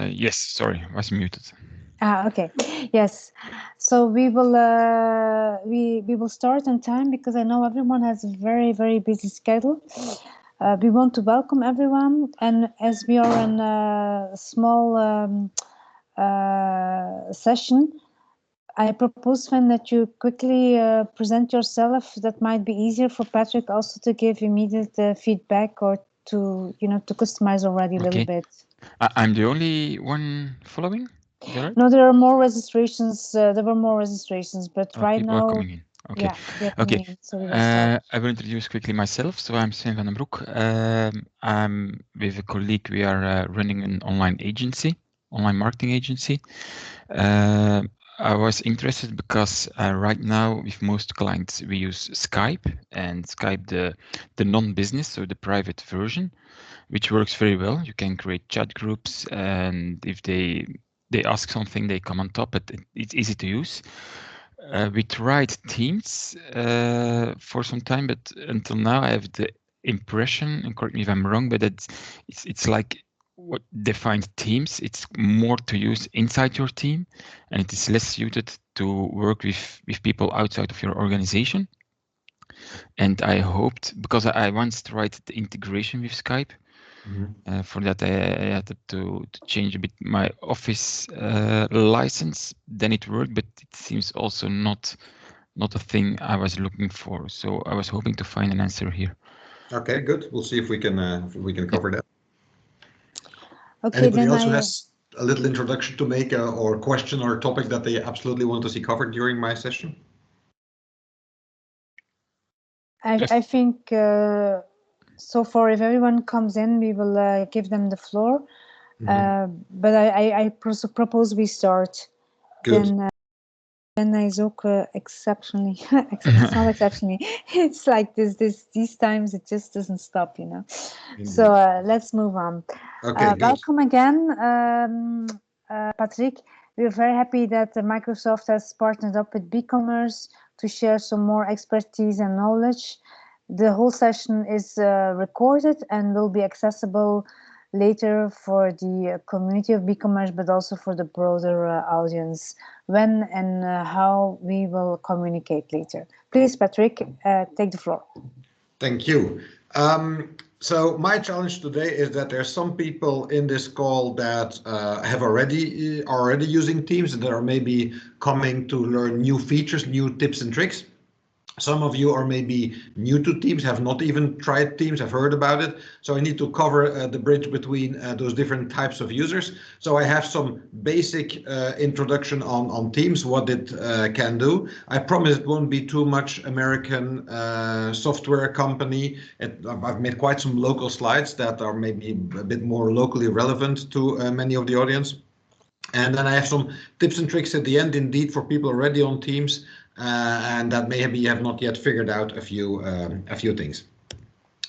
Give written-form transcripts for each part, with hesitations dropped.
Yes, sorry, I was muted. Okay. Yes. So we will start on time because I know everyone has a very busy schedule. We want to welcome everyone, and as we are in a small session, I propose, Sven, that you quickly present yourself. That might be easier for Patrick also to give immediate feedback, or to to customize already a little bit. I'm the only one following. Is that right? No, there are more registrations. There were more registrations, but right people now, are coming in. Okay. yeah, they're coming in. So we will start. I will introduce quickly myself. So I'm Sven van den Broek. I'm with a colleague. We are running an online marketing agency. I was interested because right now with most clients we use Skype, and Skype the non-business, so the private version, which works very well. You can create chat groups, and if they ask something, they come on top. It's easy to use. We tried Teams for some time, but until now I have the impression, and correct me if I'm wrong, but it's like what defines Teams. It's more to use inside your team, and it is less suited to work with people outside of your organization. And I hoped, because I once tried the integration with Skype. For that, I had to change a bit my Office license. Then it worked, but it seems also not a thing I was looking for. So I was hoping to find an answer here. Okay, good. We'll see if we can cover that. Okay, anybody then else who has a little introduction to make, or question or topic that they absolutely want to see covered during my session? I think so far, if everyone comes in, we will give them the floor. But I propose we start. Good. Then is ook exceptionally. It's not exceptionally. It's like these times it just doesn't stop, you know. Indeed. So let's move on. Okay, good. Welcome again, Patrick. We're very happy that Microsoft has partnered up with BeCommerce to share some more expertise and knowledge. The whole session is recorded and will be accessible later for the community of BeCommerce, but also for the broader audience, when and how we will communicate later. Please, Patrick, take the floor. Thank you. So my challenge today is that there's some people in this call that have already using Teams, and that are maybe coming to learn new features, new tips and tricks. Some of you are maybe new to Teams, have not even tried Teams, have heard about it. So I need to cover the bridge between those different types of users. So I have some basic introduction on Teams, what it can do. I promise it won't be too much American software company. I've made quite some local slides that are maybe a bit more locally relevant to many of the audience. And then I have some tips and tricks at the end, indeed, for people already on Teams. And that maybe you have not yet figured out a few things.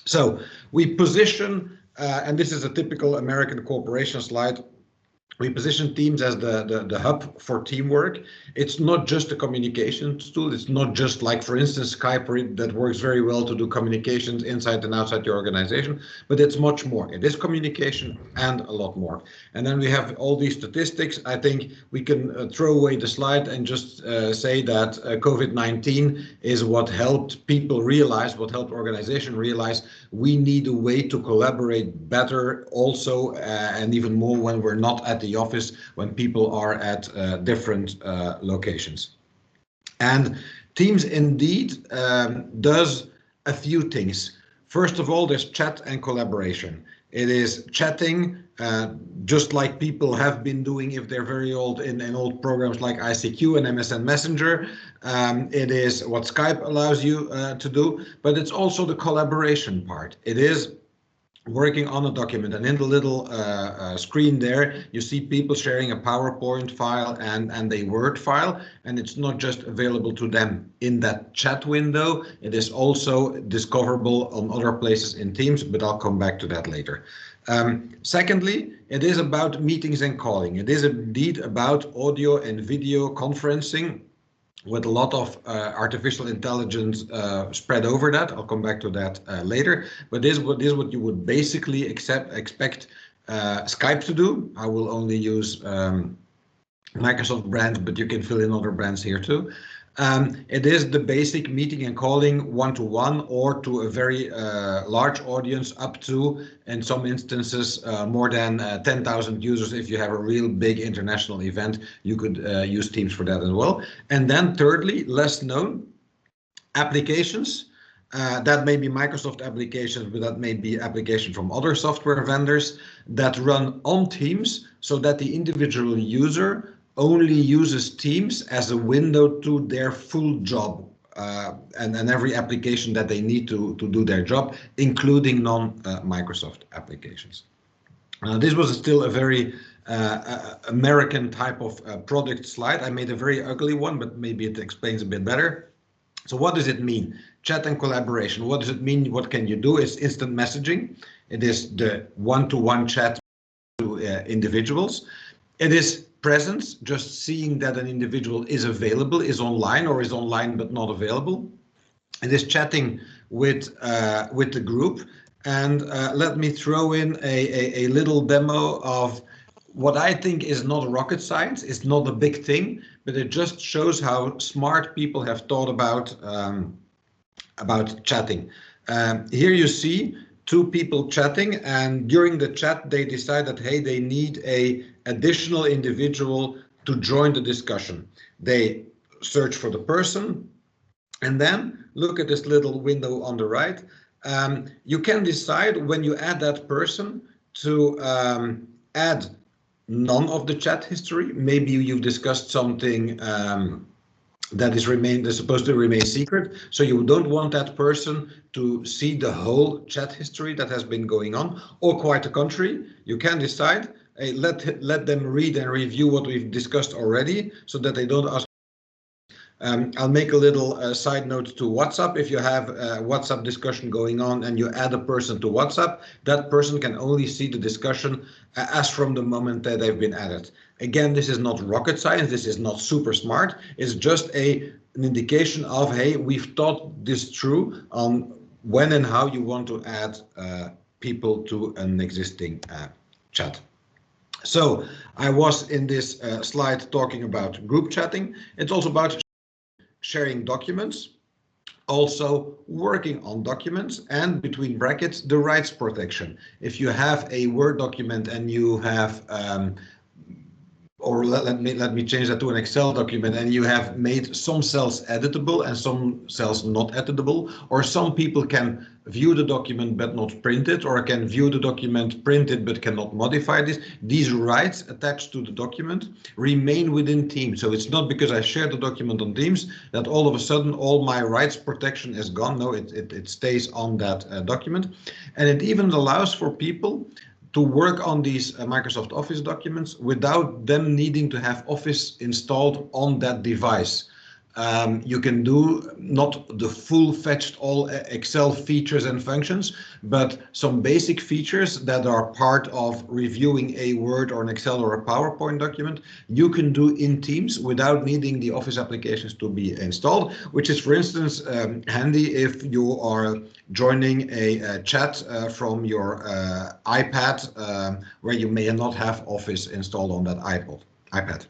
So we position, and this is a typical American corporation slide. We position Teams as the hub for teamwork. It's not just a communications tool. It's not just like, for instance, Skype, that works very well to do communications inside and outside your organization, but it's much more. It is communication and a lot more. And then we have all these statistics. I think we can throw away the slide and just say that COVID-19 is what helped people realize, what helped organizations realize we need a way to collaborate better also, and even more when we're not at the office, when people are at different locations. And Teams indeed does a few things. First of all, there's chat and collaboration. It is chatting, just like people have been doing if they're very old in old programs like ICQ and MSN Messenger. It is what Skype allows you to do, but it's also the collaboration part. It is working on a document, and in the little screen there you see people sharing a PowerPoint file and a Word file, and it's not just available to them in that chat window, it is also discoverable on other places in Teams, but I'll come back to that later. Secondly, it is about meetings and calling. It is indeed about audio and video conferencing, with a lot of artificial intelligence spread over that. I'll come back to that later. But this is what you would basically expect Skype to do. I will only use Microsoft brand, but you can fill in other brands here too. It is the basic meeting and calling one-to-one or to a very large audience, up to, in some instances, more than 10,000 users. If you have a real big international event, you could use Teams for that as well. And then thirdly, less known, applications. That may be Microsoft applications, but that may be application from other software vendors that run on Teams, so that the individual user only uses Teams as a window to their full job and every application that they need to do their job, including non-Microsoft applications. This was still a very American type of product slide. I made a very ugly one, but maybe it explains a bit better. So what does it mean? Chat and collaboration. What does it mean? What can you do? It's instant messaging. It is the one-to-one chat to individuals. It is presence, just seeing that an individual is available, is online but not available. It is chatting with the group. And let me throw in a little demo of what I think is not rocket science. It's not a big thing, but it just shows how smart people have thought about chatting. Here you see two people chatting, and during the chat they decide that, hey, they need a additional individual to join the discussion. They search for the person, and then look at this little window on the right. You can decide when you add that person to add none of the chat history. Maybe you've discussed something that is supposed to remain secret, so you don't want that person to see the whole chat history that has been going on, or quite the contrary. You can decide, hey, let them read and review what we've discussed already, so that they don't ask. I'll make a little side note to WhatsApp. If you have a WhatsApp discussion going on and you add a person to WhatsApp, that person can only see the discussion as from the moment that they've been added. Again, this is not rocket science. This is not super smart. It's just an indication of, hey, we've thought this through on when and how you want to add people to an existing chat. So I was in this slide talking about group chatting. It's also about sharing documents, also working on documents, and between brackets, the rights protection. If you have a Word document and you have, or let me change that to an Excel document, and you have made some cells editable and some cells not editable, or some people can view the document but not print it, or can view the document, print it but cannot modify this, these rights attached to the document remain within Teams. So it's not because I share the document on Teams that all of a sudden all my rights protection is gone. No, it stays on that document. And it even allows for people to work on these Microsoft Office documents without them needing to have Office installed on that device. You can do not the full-fledged all Excel features and functions, but some basic features that are part of reviewing a Word or an Excel or a PowerPoint document, you can do in Teams without needing the Office applications to be installed, which is, for instance, handy if you are joining a chat from your iPad, where you may not have Office installed on that iPad.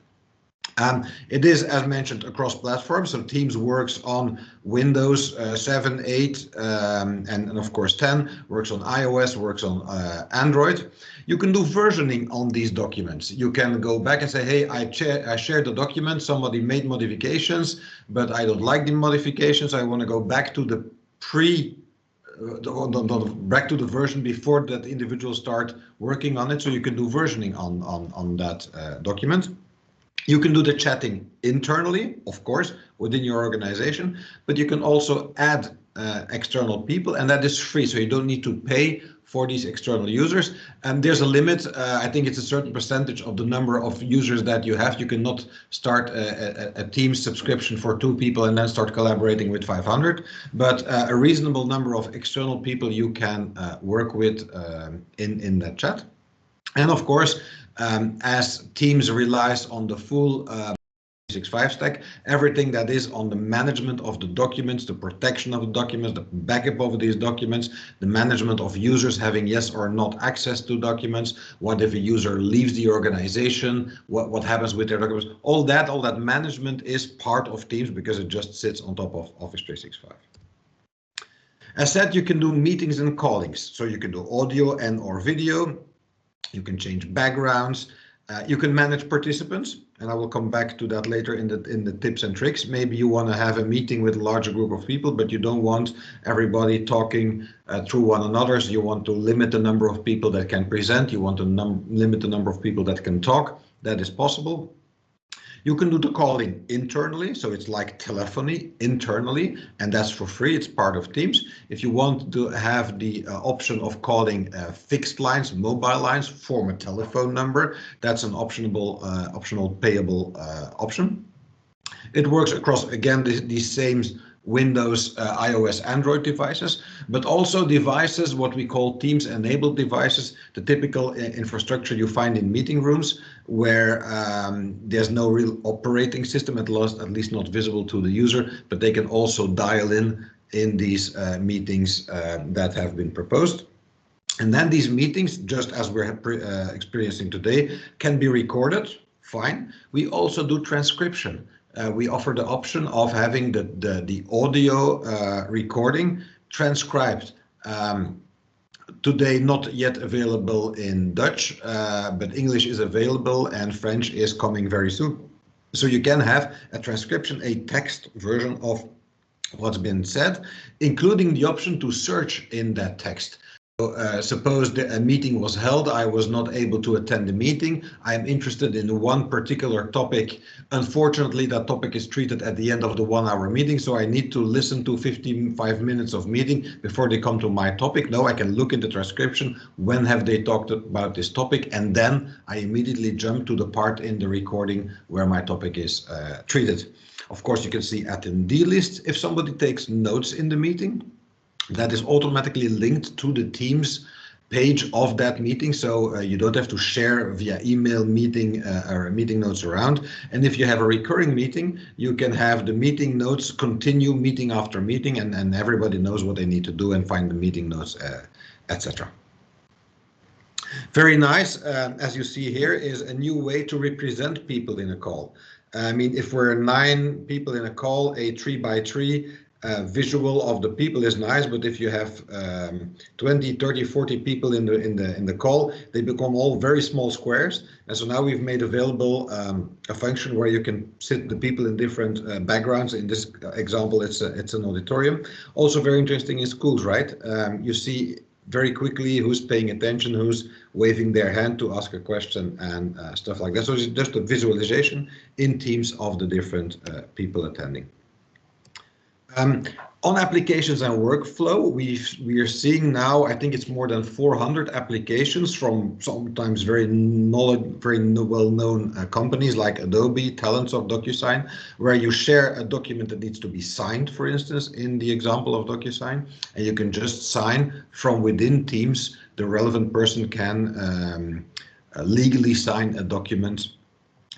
It is, as mentioned, across platforms. So Teams works on Windows 7, 8, and of course 10, works on iOS, works on Android. You can do versioning on these documents. You can go back and say, hey, I shared the document, somebody made modifications, but I don't like the modifications. I want to go back to the back to the version before that individual start working on it. So you can do versioning on that document. You can do the chatting internally, of course, within your organization, but you can also add external people, and that is free. So you don't need to pay for these external users. And there's a limit. I think it's a certain percentage of the number of users that you have. You cannot start a Teams subscription for 2 people and then start collaborating with 500. But a reasonable number of external people you can work with in that chat. And of course, as Teams relies on the full 365 stack, everything that is on the management of the documents, the protection of the documents, the backup of these documents, the management of users having yes or not access to documents, what if a user leaves the organization, what happens with their documents, all that management is part of Teams because it just sits on top of Office 365. As said, you can do meetings and callings, so you can do audio and or video, you can change backgrounds, you can manage participants, and I will come back to that later in the tips and tricks. Maybe you want to have a meeting with a larger group of people, but you don't want everybody talking through one another. So you want to limit the number of people that can present. You want to limit the number of people that can talk. That is possible. You can do the calling internally, so it's like telephony internally, and that's for free. It's part of Teams. If you want to have the option of calling fixed lines, mobile lines from a telephone number, that's an optional payable option. It works across, again, these same Windows, iOS, Android devices, but also devices, what we call Teams-enabled devices, the typical infrastructure you find in meeting rooms, where there's no real operating system, at least not visible to the user, but they can also dial in these meetings that have been proposed. And then these meetings, just as we're experiencing today, can be recorded, fine. We also do transcription. We offer the option of having the audio recording transcribed. Today not yet available in Dutch, but English is available and French is coming very soon. So you can have a transcription, a text version of what's been said, including the option to search in that text. Suppose a meeting was held, I was not able to attend the meeting, I am interested in one particular topic. Unfortunately, that topic is treated at the end of the 1 hour meeting, so I need to listen to 55 minutes of meeting before they come to my topic. No, I can look in the transcription, when have they talked about this topic, and then I immediately jump to the part in the recording where my topic is treated. Of course, you can see attendee lists if somebody takes notes in the meeting. That is automatically linked to the Teams page of that meeting, so you don't have to share via email meeting or meeting notes around. And if you have a recurring meeting, you can have the meeting notes continue meeting after meeting, and everybody knows what they need to do and find the meeting notes, etc. Very nice, as you see here, is a new way to represent people in a call. I mean, if we're 9 people in a call, a 3x3 visual of the people is nice, but if you have 20, 30, 40 people in the call, they become all very small squares. And so now we've made available a function where you can sit the people in different backgrounds. In this example, it's an auditorium. Also very interesting in schools, right? You see very quickly who's paying attention, who's waving their hand to ask a question, and stuff like that. So it's just a visualization in Teams of the different people attending. On applications and workflow, we are seeing now, I think it's more than 400 applications from sometimes very well-known companies like Adobe, Talentsoft, DocuSign, where you share a document that needs to be signed, for instance, in the example of DocuSign, and you can just sign from within Teams. The relevant person can legally sign a document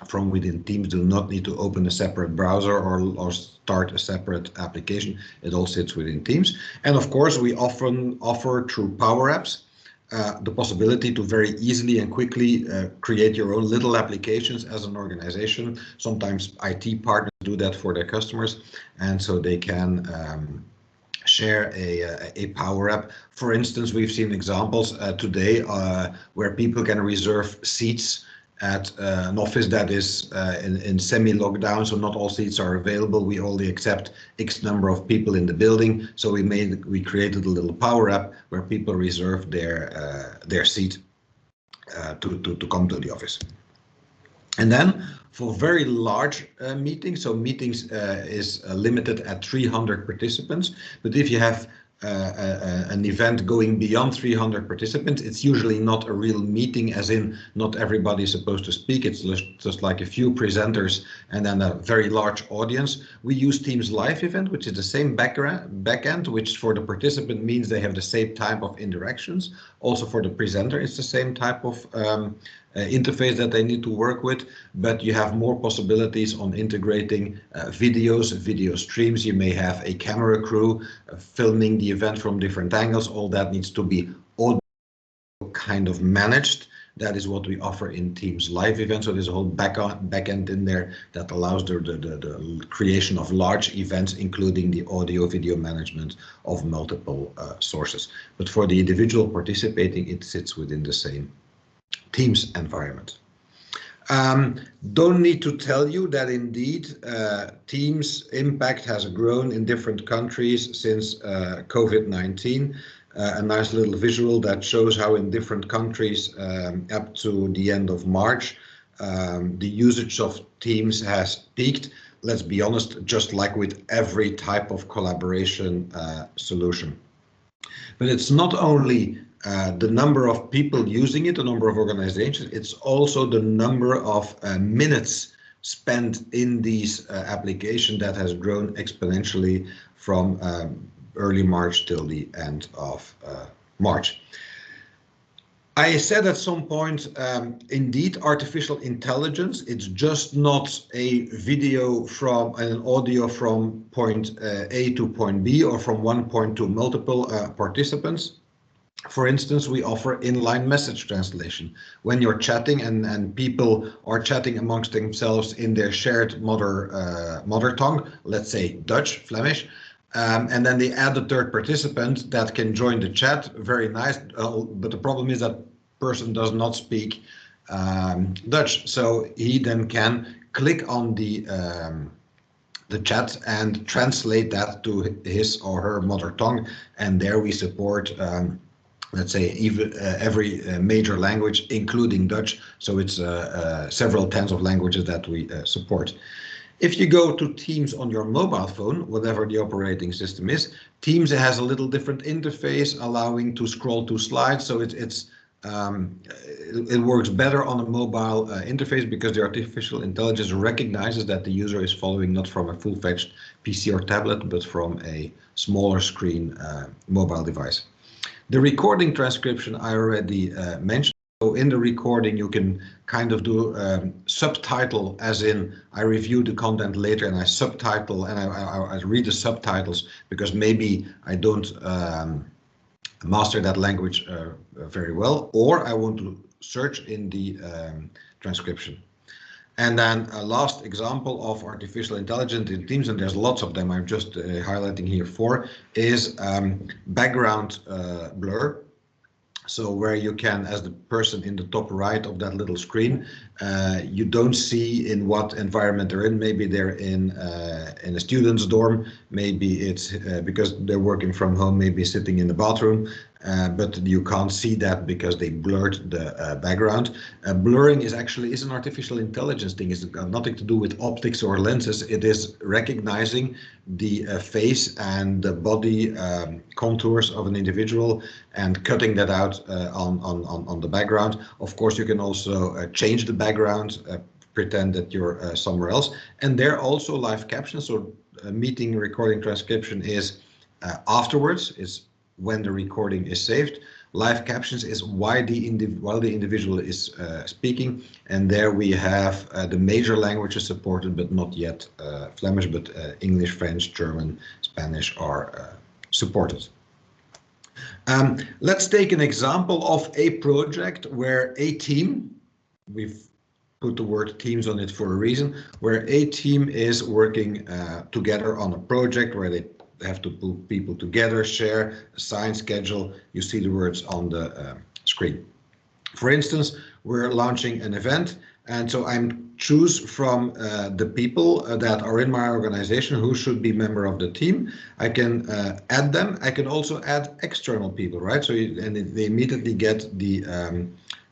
from within Teams. Do not need to open a separate browser or start a separate application. It all sits within Teams. And of course, we often offer through Power Apps the possibility to very easily and quickly create your own little applications as an organization. Sometimes IT partners do that for their customers, and so they can share a Power App. For instance, we've seen examples today where people can reserve seats at an office that is in semi-lockdown, so not all seats are available. We only accept X number of people in the building. So we created a little Power App where people reserve their seat to come to the office. And then for very large meetings, so meetings is limited at 300 participants. But if you have an event going beyond 300 participants, it's usually not a real meeting, as in not everybody is supposed to speak. It's just like a few presenters and then a very large audience. We use Teams Live Event, which is the same backend, which for the participant means they have the same type of interactions. Also for the presenter, it's the same type of interface that they need to work with, but you have more possibilities on integrating videos, video streams. You may have a camera crew filming the event from different angles. All that needs to be audio kind of managed. That is what we offer in Teams live events. So there's a whole back end in there that allows the creation of large events, including the audio video management of multiple sources. But for the individual participating, it sits within the same Teams environment. Don't need to tell you that indeed Teams impact has grown in different countries since COVID-19. A nice little visual that shows how in different countries up to the end of March the usage of Teams has peaked. Let's be honest, just like with every type of collaboration solution. But it's not only the number of people using it, the number of organizations, it's also the number of minutes spent in these applications that has grown exponentially from early March till the end of March. I said at some point, indeed, artificial intelligence, it's just not a video from an audio from point A to point B or from one point to multiple participants. For instance, we offer inline message translation. When you're chatting and people are chatting amongst themselves in their shared mother tongue, let's say Dutch, Flemish, and then they add a third participant that can join the chat. Very nice, but the problem is that person does not speak Dutch, so he then can click on the chat and translate that to his or her mother tongue, and there we support let's say even every major language, including Dutch. So it's several tens of languages that we support. If you go to Teams on your mobile phone, whatever the operating system is, Teams has a little different interface, allowing to scroll to slides. So it works better on a mobile interface because the artificial intelligence recognizes that the user is following not from a full-fledged PC or tablet, but from a smaller screen mobile device. The recording transcription I already mentioned. So in the recording, you can kind of do subtitle, as in I review the content later and I subtitle and I read the subtitles because maybe I don't master that language very well, or I want to search in the transcription. And then a last example of artificial intelligence in Teams, and there's lots of them, I'm just highlighting here 4, is background blur. So where you can, as the person in the top right of that little screen, you don't see in what environment they're in. Maybe they're in a student's dorm, maybe it's because they're working from home, maybe sitting in the bathroom, but you can't see that because they blurred the background. Blurring is an artificial intelligence thing. It's got nothing to do with optics or lenses. It is recognizing the face and the body contours of an individual and cutting that out on the background. Of course, you can also change the background, pretend that you're somewhere else. And there are also live captions. So meeting recording transcription is afterwards, is when the recording is saved. Live captions is while the individual is speaking, and there we have the major languages supported, but not yet Flemish, but English, French, German, Spanish are supported. Let's take an example of a project where a team, we've put the word teams on it for a reason, where a team is working together on a project where they have to put people together, share, assign, schedule. You see the words on the screen. For instance, we're launching an event, and so I'm choose from the people that are in my organization who should be member of the team. I can add them. I can also add external people, right? So and they immediately get the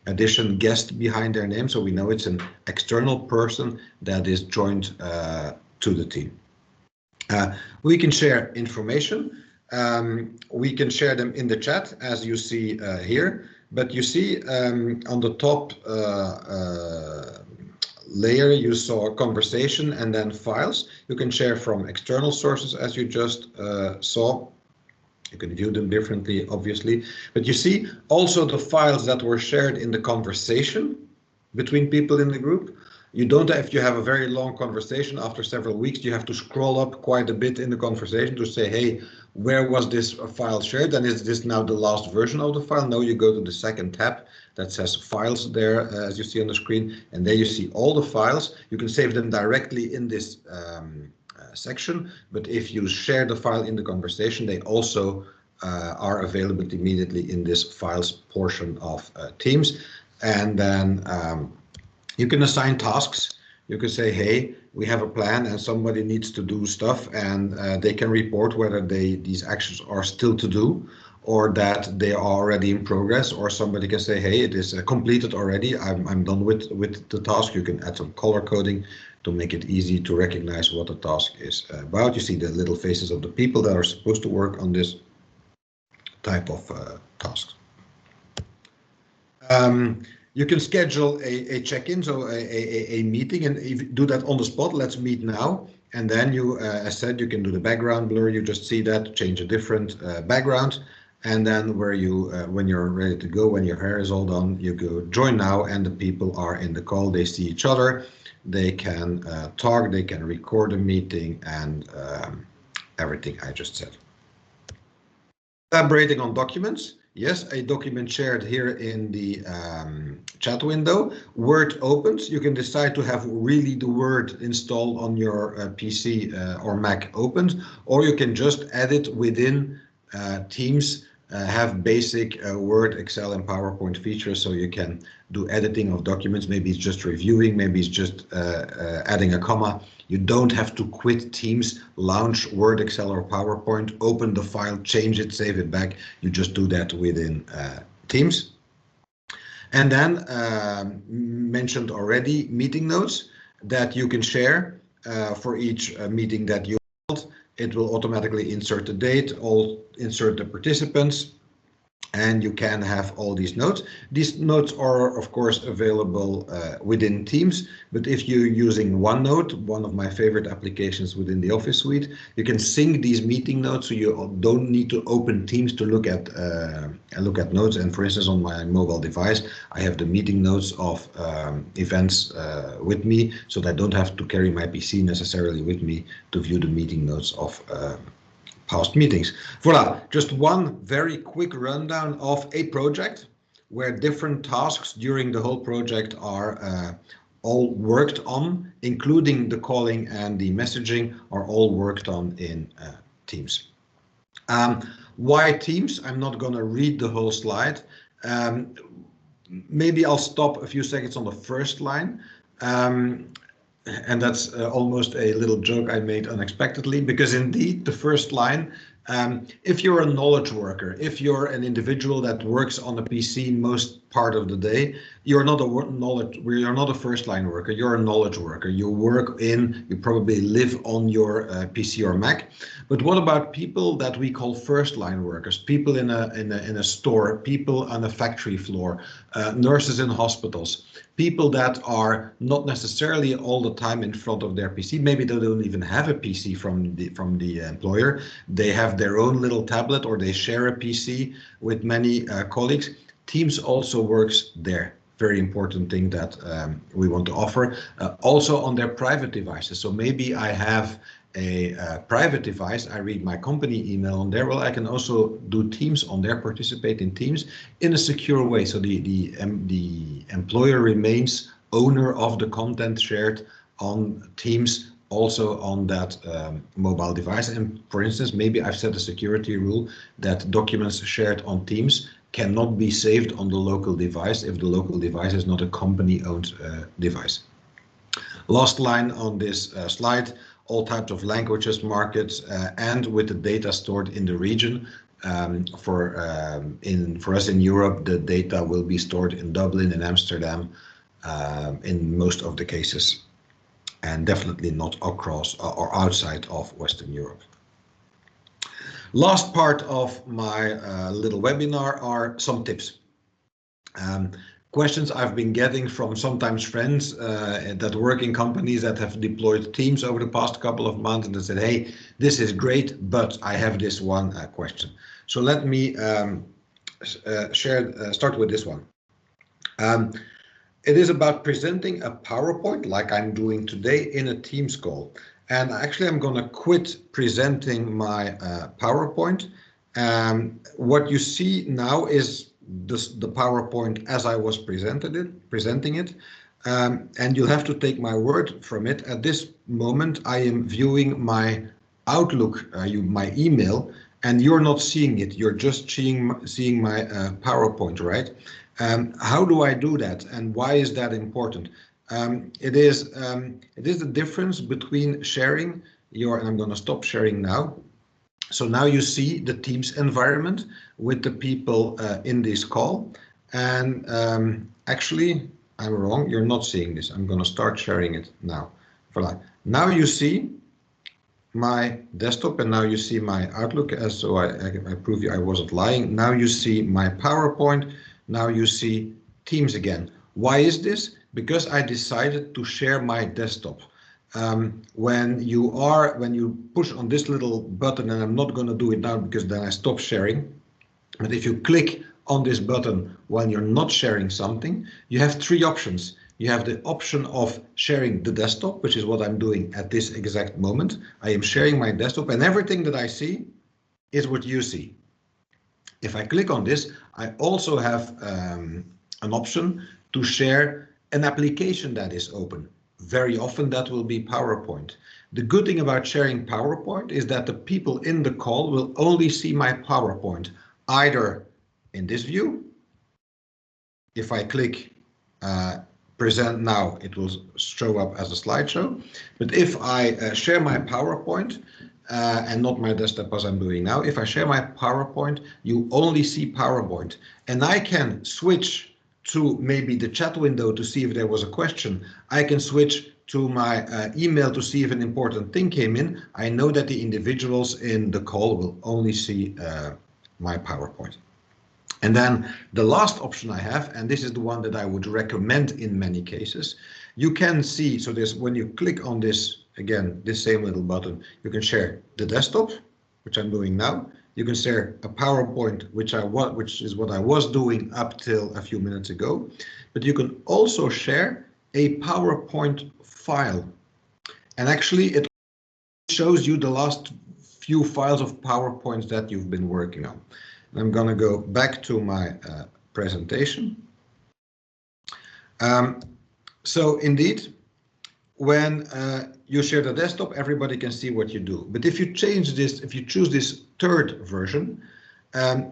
addition guest behind their name, so we know it's an external person that is joined to the team. We can share information. We can share them in the chat, as you see here. But you see on the top layer, you saw conversation and then files. You can share from external sources, as you just saw. You can view them differently, obviously. But you see also the files that were shared in the conversation. between people in the group. You don't have, if you have a very long conversation after several weeks, you have to scroll up quite a bit in the conversation to say, hey, where was this file shared? And is this now the last version of the file? No, you go to the second tab that says files there, as you see on the screen, and there you see all the files. You can save them directly in this section, but if you share the file in the conversation, they also are available immediately in this files portion of Teams. And then you can assign tasks. You can say, hey, we have a plan and somebody needs to do stuff, and they can report whether these actions are still to do or that they are already in progress, or somebody can say, hey, it is completed already. I'm done with the task. You can add some color coding to make it easy to recognize what the task is about. You see the little faces of the people that are supposed to work on this type of tasks. You can schedule a check-in, so a meeting, and if you do that on the spot, let's meet now. And then you, as said, you can do the background blur. You just see that, change a different background. And then where you, when you're ready to go, when your hair is all done, you go join now, and the people are in the call. They see each other. They can talk, they can record a meeting, and everything I just said. Collaborating on documents. Yes, a document shared here in the chat window. Word opens. You can decide to have really the Word installed on your PC or Mac opened, or you can just edit within Teams, have basic Word, Excel, and PowerPoint features, so you can do editing of documents. Maybe it's just reviewing, maybe it's just adding a comma. You don't have to quit Teams, launch Word, Excel, or PowerPoint, open the file, change it, save it back. You just do that within Teams. And then mentioned already, meeting notes that you can share for each meeting that you hold. It will automatically insert the date, insert the participants, and you can have all these notes. These notes are, of course, available within Teams, but if you're using OneNote, one of my favorite applications within the Office suite, you can sync these meeting notes, so you don't need to open Teams to look at notes. And for instance, on my mobile device, I have the meeting notes of events with me, so that I don't have to carry my PC necessarily with me to view the meeting notes of past meetings. Voila, just one very quick rundown of a project where different tasks during the whole project are all worked on, including the calling and the messaging are all worked on in Teams. Why Teams? I'm not going to read the whole slide. Maybe I'll stop a few seconds on the first line. And that's almost a little joke I made unexpectedly, because indeed the first line, if you're a knowledge worker, if you're an individual that works on a PC most part of the day, you're not a first line worker, you're a knowledge worker. You probably live on your PC or Mac. But what about people that we call first line workers, people in a store, people on a factory floor, nurses in hospitals, people that are not necessarily all the time in front of their PC. Maybe they don't even have a PC from the employer. They have their own little tablet, or they share a PC with many colleagues. Teams also works there. Very important thing that we want to offer. Also on their private devices. So maybe I have a private device, I read my company email on there. Well, I can also do Teams on there, participate in Teams in a secure way. So the employer remains owner of the content shared on Teams, also on that mobile device. And for instance, maybe I've set a security rule that documents shared on Teams cannot be saved on the local device if the local device is not a company-owned device. Last line on this slide, all types of languages, markets, and with the data stored in the region. For us in Europe, the data will be stored in Dublin and Amsterdam in most of the cases, and definitely not across or outside of Western Europe. Last part of my little webinar are some tips. Questions I've been getting from sometimes friends that work in companies that have deployed Teams over the past couple of months, and they said, hey, this is great, but I have this one question. So let me start with this one. it is about presenting a PowerPoint like I'm doing today in a Teams call. And actually, I'm going to quit presenting my PowerPoint. What you see now is the PowerPoint as I was presenting it. And you'll have to take my word from it. At this moment, I am viewing my Outlook, my email, and you're not seeing it. You're just seeing my PowerPoint, right? How do I do that, and why is that important? It is the difference between sharing your, and I'm going to stop sharing now. So now you see the Teams environment with the people in this call. And actually, I'm wrong. You're not seeing this. I'm going to start sharing it now. Voilà. Now you see my desktop, and now you see my Outlook. So I prove you I wasn't lying. Now you see my PowerPoint. Now you see Teams again. Why is this? Because I decided to share my desktop. When you push on this little button, and I'm not going to do it now because then I stop sharing, but if you click on this button when you're not sharing something, you have three options. You have the option of sharing the desktop, which is what I'm doing at this exact moment. I am sharing my desktop, and everything that I see is what you see. If I click on this, I also have an option to share an application that is open. Very often that will be PowerPoint. The good thing about sharing PowerPoint is that the people in the call will only see my PowerPoint, either in this view. If I click present now, it will show up as a slideshow. But if I share my PowerPoint, and not my desktop as I'm doing now, if I share my PowerPoint, you only see PowerPoint. And I can switch to maybe the chat window to see if there was a question. I can switch to my email to see if an important thing came in. I know that the individuals in the call will only see my PowerPoint. And then the last option I have, and this is the one that I would recommend in many cases, you can see, so there's, when you click on this, again, this same little button, you can share the desktop, which I'm doing now. You can share a PowerPoint, which is what I was doing up till a few minutes ago. But you can also share a PowerPoint file. And actually, it shows you the last few files of PowerPoints that you've been working on. And I'm going to go back to my presentation. So indeed, when you share the desktop, everybody can see what you do. But if you change this, if you choose this third version,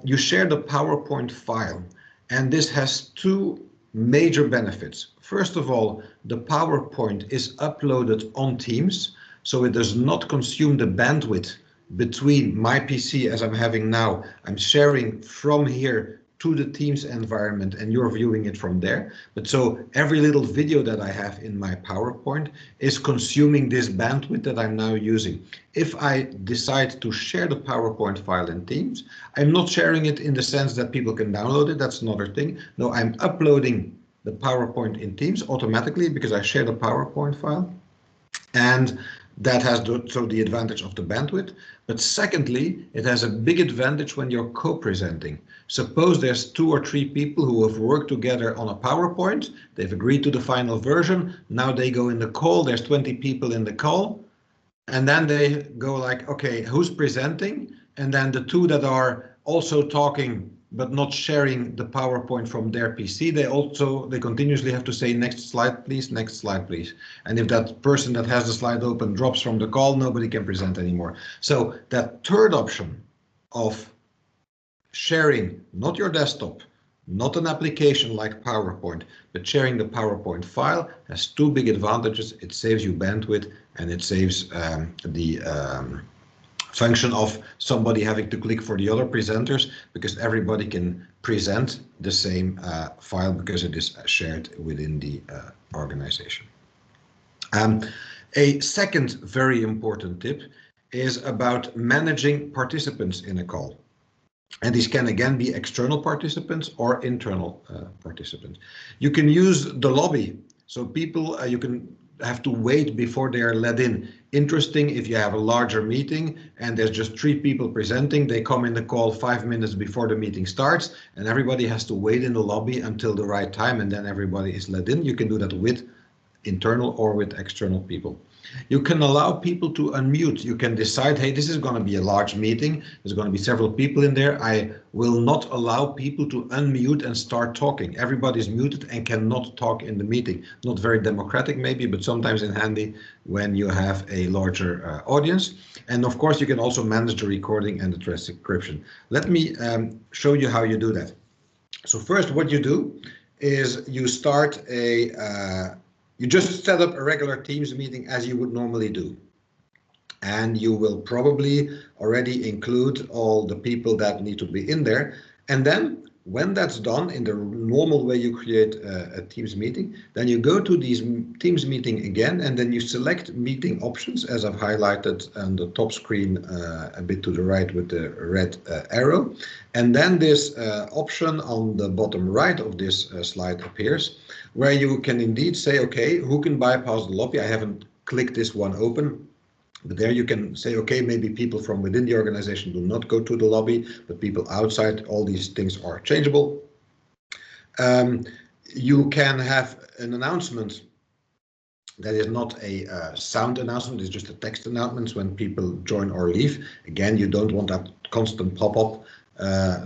you share the PowerPoint file. And this has two major benefits. First of all, the PowerPoint is uploaded on Teams, so it does not consume the bandwidth between my PC as I'm having now. I'm sharing from here to the Teams environment and you're viewing it from there. But so every little video that I have in my PowerPoint is consuming this bandwidth that I'm now using. If I decide to share the PowerPoint file in Teams, I'm not sharing it in the sense that people can download it. That's another thing. No, I'm uploading the PowerPoint in Teams automatically because I share the PowerPoint file. And that has the advantage of the bandwidth. But secondly, it has a big advantage when you're co-presenting. Suppose there's 2 or 3 people who have worked together on a PowerPoint. They've agreed to the final version. Now they go in the call. There's 20 people in the call. And then they go like, okay, who's presenting? And then the 2 that are also talking but not sharing the PowerPoint from their PC, they continuously have to say next slide please, next slide please. And if that person that has the slide open drops from the call, nobody can present anymore. So that third option of sharing not your desktop, not an application like PowerPoint, but sharing the PowerPoint file has 2 big advantages. It saves you bandwidth and it saves the function of somebody having to click for the other presenters, because everybody can present the same file because it is shared within the organization. A second very important tip is about managing participants in a call. And these can again be external participants or internal participants. You can use the lobby. So people, you can have to wait before they are let in. Interesting, if you have a larger meeting and there's just 3 people presenting, they come in the call 5 minutes before the meeting starts, and everybody has to wait in the lobby until the right time, and then everybody is let in. You can do that with internal or with external people. You can allow people to unmute. You can decide, hey, this is going to be a large meeting. There's going to be several people in there. I will not allow people to unmute and start talking. Everybody's muted and cannot talk in the meeting. Not very democratic maybe, but sometimes in handy when you have a larger audience. And of course, you can also manage the recording and the transcription. Let me show you how you do that. So first, what you do is you start you just set up a regular Teams meeting as you would normally do. And you will probably already include all the people that need to be in there. And then when that's done in the normal way you create a Teams meeting, then you go to these Teams meeting again, and then you select meeting options as I've highlighted on the top screen a bit to the right with the red arrow. And then this option on the bottom right of this slide appears, where you can indeed say, okay, who can bypass the lobby? I haven't clicked this one open. But there you can say, okay, maybe people from within the organization do not go to the lobby, but people outside, all these things are changeable. You can have an announcement that is not a sound announcement, it's just a text announcement when people join or leave. Again, you don't want that constant pop-up,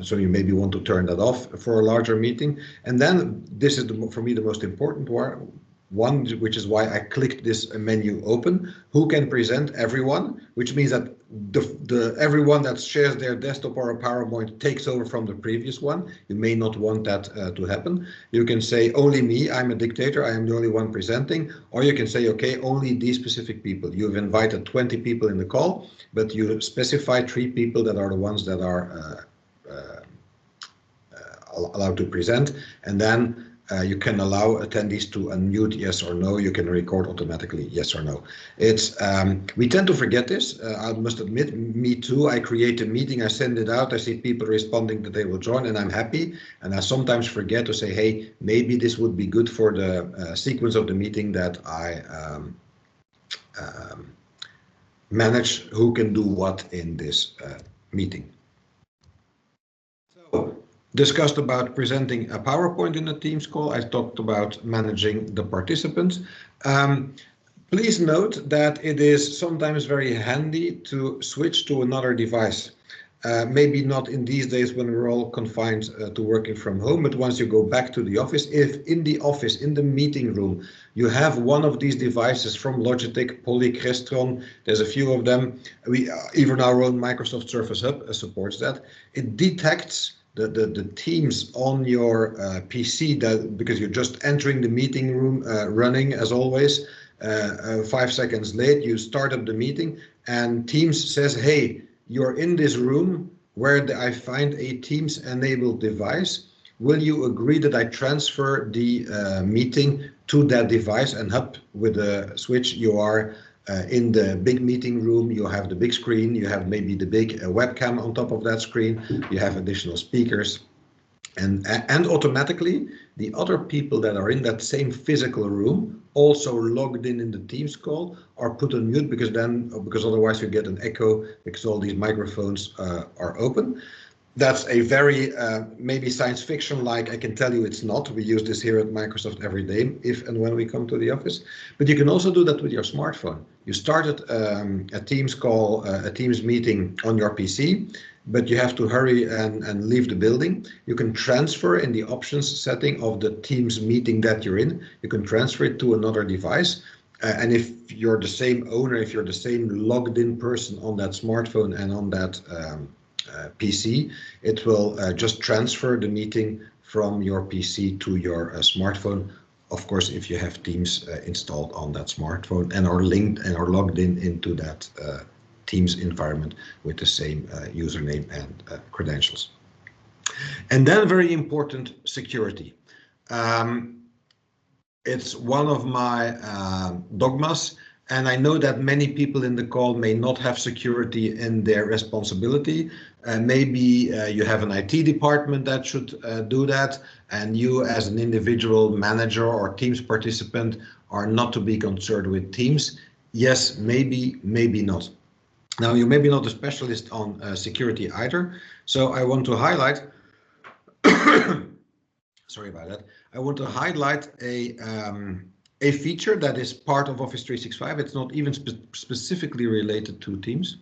so you maybe want to turn that off for a larger meeting. And then this is, for me, the most important one, which is why I clicked this menu open. Who can present? Everyone, which means that everyone that shares their desktop or a PowerPoint takes over from the previous one. You may not want that to happen. You can say only me, I'm a dictator, I am the only one presenting, or you can say, okay, only these specific people. You've invited 20 people in the call, but you specify 3 people that are the ones that are allowed to present, and then you can allow attendees to unmute, yes or no. You can record automatically, yes or no. It's we tend to forget this. I must admit, me too. I create a meeting, I send it out, I see people responding that they will join, and I'm happy. And I sometimes forget to say, hey, maybe this would be good for the sequence of the meeting that I manage who can do what in this meeting. So, discussed about presenting a PowerPoint in a Teams call. I talked about managing the participants. Please note that it is sometimes very handy to switch to another device. Maybe not in these days when we're all confined to working from home, but once you go back to the office, if in the office, in the meeting room, you have one of these devices from Logitech, Poly, Crestron, there's a few of them. Even our own Microsoft Surface Hub supports that. It detects the Teams on your PC, because you're just entering the meeting room, running as always. 5 seconds late, you start up the meeting, and Teams says, hey, you're in this room where I find a Teams enabled device. Will you agree that I transfer the meeting to that device? And up with a switch, you are in the big meeting room. You have the big screen, you have maybe the big webcam on top of that screen, you have additional speakers, and automatically the other people that are in that same physical room, also logged in the Teams call, are put on mute, because otherwise you get an echo because all these microphones are open. That's a very maybe science fiction like. I can tell you it's not. We use this here at Microsoft every day if and when we come to the office. But you can also do that with your smartphone. You started a Teams call, a Teams meeting on your PC, but you have to hurry and leave the building. You can transfer in the options setting of the Teams meeting that you're in. You can transfer it to another device. And if you're the same owner, if you're the same logged in person on that smartphone and on that PC, it will just transfer the meeting from your PC to your smartphone. Of course, if you have Teams installed on that smartphone and are linked and are logged into that Teams environment with the same username and credentials. And then very important, security. It's one of my dogmas, And I know that many people in the call may not have security in their responsibility. Maybe you have an IT department that should do that, and you as an individual manager or Teams participant are not to be concerned with Teams. Yes, maybe, maybe not. Now, you may be not a specialist on security either, so I want to highlight sorry about that. I want to highlight a feature that is part of Office 365. It's not even specifically related to Teams.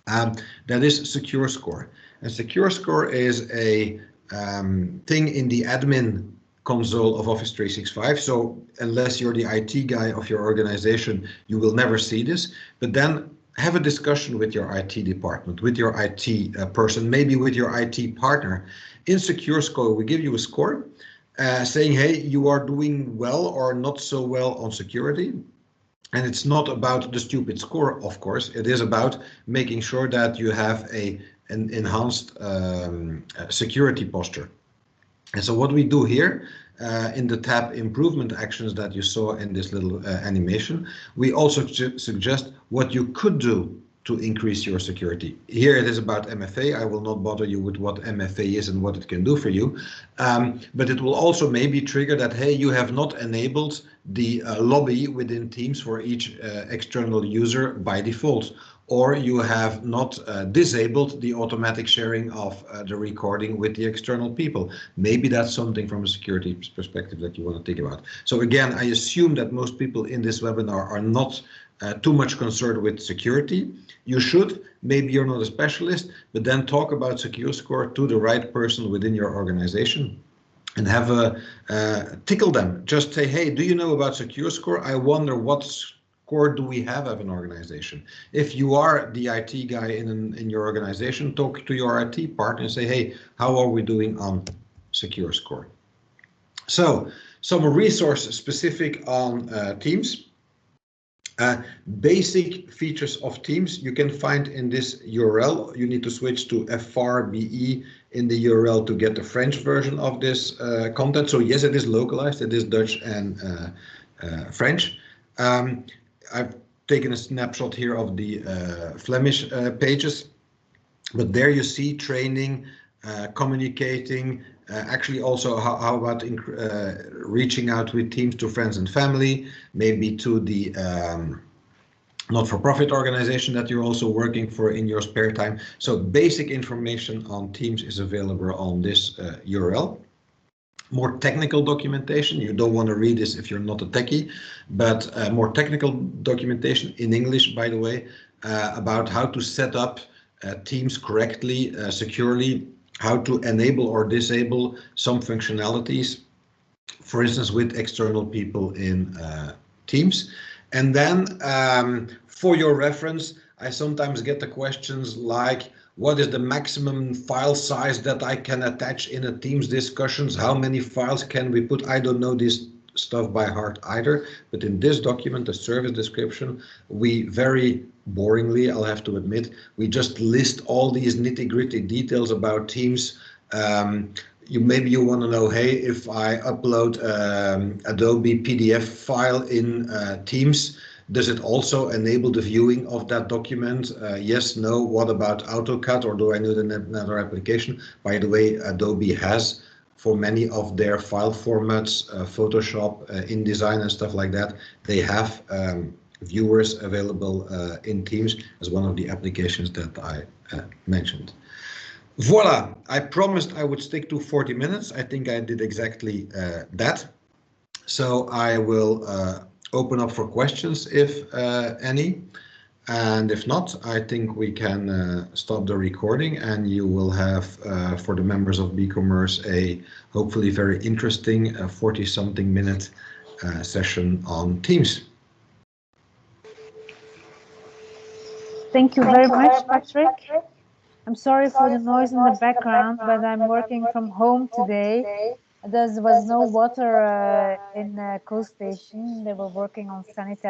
That is Secure Score. And Secure Score is a thing in the admin console of Office 365. So unless you're the IT guy of your organization, you will never see this. But then have a discussion with your IT department, with your IT person, maybe with your IT partner. In Secure Score, we give you a score saying, hey, you are doing well or not so well on security. And it's not about the stupid score, of course. It is about making sure that you have an enhanced security posture. And so what we do here in the tab improvement actions that you saw in this little animation, we also suggest what you could do to increase your security. Here it is about MFA. I will not bother you with what MFA is and what it can do for you. But it will also maybe trigger that, hey, you have not enabled the lobby within Teams for each external user by default, or you have not disabled the automatic sharing of the recording with the external people. Maybe that's something from a security perspective that you want to think about. So again, I assume that most people in this webinar are not too much concerned with security. You should, maybe you're not a specialist, but then talk about Secure Score to the right person within your organization and have a tickle them. Just say, hey, do you know about Secure Score? I wonder what score do we have as an organization? If you are the IT guy in your organization, talk to your IT partner and say, hey, how are we doing on Secure Score? So some resources specific on Teams. Basic features of Teams you can find in this URL. You need to switch to FRBE in the URL to get the French version of this content. So yes, it is localized. It is Dutch and French. I've taken a snapshot here of the Flemish pages, but there you see training, communicating, actually also how about reaching out with Teams to friends and family, maybe to the not-for-profit organization that you're also working for in your spare time. So basic information on Teams is available on this URL. More technical documentation, you don't want to read this if you're not a techie, but more technical documentation in English, by the way, about how to set up Teams correctly, securely, how to enable or disable some functionalities, for instance, with external people in Teams. And then for your reference, I sometimes get the questions like, what is the maximum file size that I can attach in a Teams discussions? How many files can we put? I don't know this stuff by heart either, but in this document, the service description, we very boringly, I'll have to admit, we just list all these nitty-gritty details about Teams. Maybe you want to know, hey, if I upload Adobe PDF file in Teams, does it also enable the viewing of that document? Yes, no. What about AutoCAD, or do I need another application? By the way, Adobe has, for many of their file formats, Photoshop, InDesign and stuff like that, they have viewers available in Teams as one of the applications that I mentioned. Voila, I promised I would stick to 40 minutes. I think I did exactly that. So I will open up for questions if any. And if not, I think we can stop the recording, and you will have, for the members of BeCommerce, a hopefully very interesting 40-something minute session on Teams. Thank you very much, Patrick. I'm sorry for the noise in the background, but I'm working from home today. There was no water in the coast station. They were working on sanitary